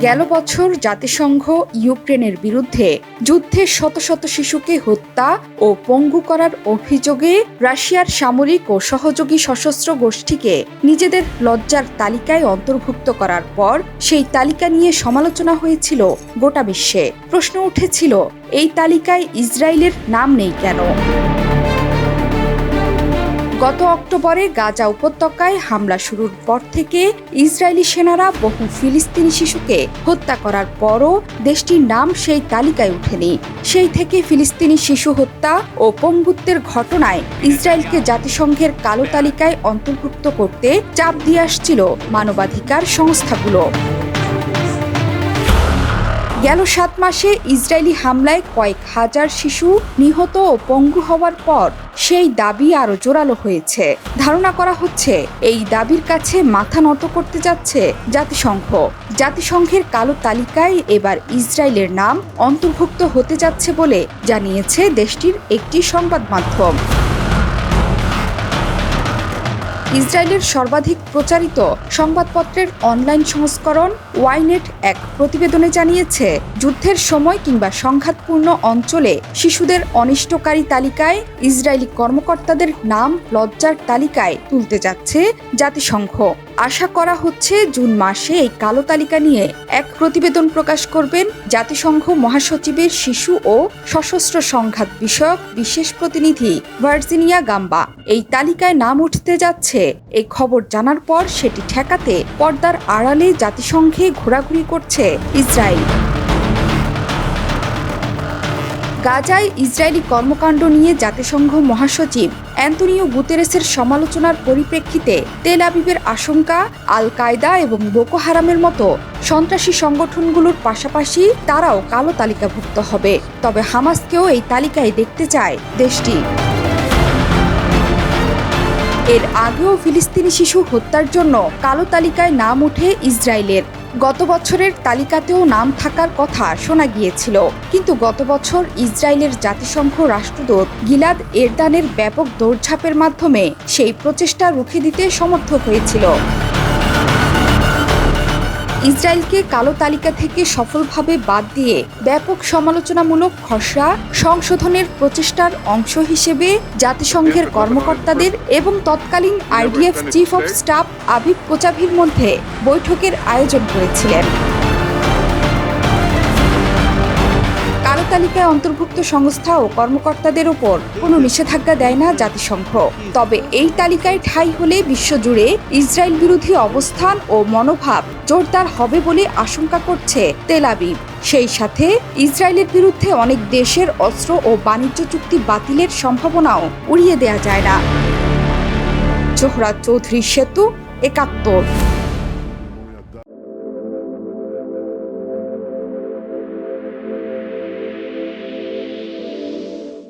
গেল বছর জাতিসংঘ ইউক্রেনের বিরুদ্ধে যুদ্ধে শত শত শিশুকে হত্যা ও পঙ্গু করার অভিযোগে রাশিয়ার সামরিক ও সহযোগী সশস্ত্র গোষ্ঠীকে নিজেদের লজ্জার তালিকায় অন্তর্ভুক্ত করার পর সেই তালিকা নিয়ে সমালোচনা হয়েছিল গোটা বিশ্বে। প্রশ্ন উঠেছিল, এই তালিকায় ইসরায়েলের নাম নেই কেন? গত অক্টোবরে গাজা উপত্যকায় হামলা শুরুর পর থেকে ইসরায়েলি সেনারা বহু ফিলিস্তিনি শিশুকে হত্যা করার পরও দেশটির নাম সেই তালিকায় ওঠেনি। সেই থেকে ফিলিস্তিনি শিশু হত্যা ও পঙ্গুত্বের ঘটনায় ইসরায়েলকে জাতিসংঘের কালো তালিকায় অন্তর্ভুক্ত করতে চাপ দিয়ে আসছিল মানবাধিকার সংস্থাগুলো। গেল 7 মাসে ইসরায়েলি হামলায় কয়েক হাজার শিশু নিহত ও পঙ্গু হওয়ার পর সেই দাবি আরও জোরালো হয়েছে। ধারণা করা হচ্ছে এই দাবির কাছে মাথা নত করতে যাচ্ছে জাতিসংঘ। জাতিসংঘের কালো তালিকায় এবার ইসরায়েলের নাম অন্তর্ভুক্ত হতে যাচ্ছে বলে জানিয়েছে দেশটির একটি সংবাদ মাধ্যম। ইসরায়েলের সর্বাধিক প্রচারিত সংবাদপত্রের অনলাইন সংস্করণ ওয়াইনেট এক প্রতিবেদনে জানিয়েছে, যুদ্ধের সময় কিংবা সংঘাতপূর্ণ অঞ্চলে শিশুদের অনিষ্টকারী তালিকায় ইসরায়েলি কর্মকর্তাদের নাম লজ্জার তালিকায় তুলতে যাচ্ছে জাতিসংঘ। আশা করা হচ্ছে জুন মাসে এই কালো তালিকা নিয়ে এক প্রতিবেদন প্রকাশ করবেন জাতিসংঘ মহাসচিবের শিশু ও সশস্ত্র সংঘাত বিষয়ক বিশেষ প্রতিনিধি ভার্জিনিয়া গাম্বা। এই তালিকায় নাম উঠতে যাচ্ছে এই খবর জানার পর সেটি ঠেকাতে পর্দার আড়ালে জাতিসংঘে ঘোরাঘুরি করছে ইসরায়েল। গাজায় ইসরায়েলি কর্মকাণ্ড নিয়ে জাতিসংঘ মহাসচিব অ্যান্তোনিও গুতেরেসের সমালোচনার পরিপ্রেক্ষিতে তেল আবিবের আশঙ্কা, আল কায়দা এবং বোকো হারামের মতো সন্ত্রাসী সংগঠনগুলোর পাশাপাশি তারাও কালো তালিকাভুক্ত হবে। তবে হামাসকেও এই তালিকায় দেখতে চায় দেশটি। এর আগেও ফিলিস্তিনি শিশু হত্যার জন্য কালো তালিকায় নাম ওঠে ইসরায়েলের। গত বছরের তালিকাতেও নাম থাকার কথা শোনা গিয়েছিল, কিন্তু গত বছর ইসরায়েলের জাতিসংঘ রাষ্ট্রদূত গিলাদ এরদানের ব্যাপক দৌড়ঝাঁপের মাধ্যমে সেই প্রচেষ্টা রুখে দিতে সমর্থ হয়েছিল। ইসরায়েলকে কালো তালিকা থেকে সফলভাবে বাদ দিয়ে ব্যাপক সমালোচনামূলক খসড়া সংশোধনের প্রচেষ্টার অংশ হিসেবে জাতিসংঘের কর্মকর্তাদের এবং তৎকালীন IDF chief of staff Aviv কোচাভির মধ্যে বৈঠকের আয়োজন করেছিলেন। কালো তালিকায় অন্তর্ভুক্ত সংস্থা ও কর্মকর্তাদের ওপর কোনো নিষেধাজ্ঞা দেয় না জাতিসংঘ। তবে এই তালিকায় ঠাঁই হলে বিশ্বজুড়ে ইসরায়েল বিরোধী অবস্থান ও মনোভাব জোরদার হবে বলে আশঙ্কা করছে তেল আবিব। সেই সাথে ইসরায়েলের বিরুদ্ধে অনেক দেশের অস্ত্র ও বাণিজ্য চুক্তি বাতিলের সম্ভাবনাও উড়িয়ে দেয়া যায় না। জোহরা চৌধুরী সেতু, ৭১।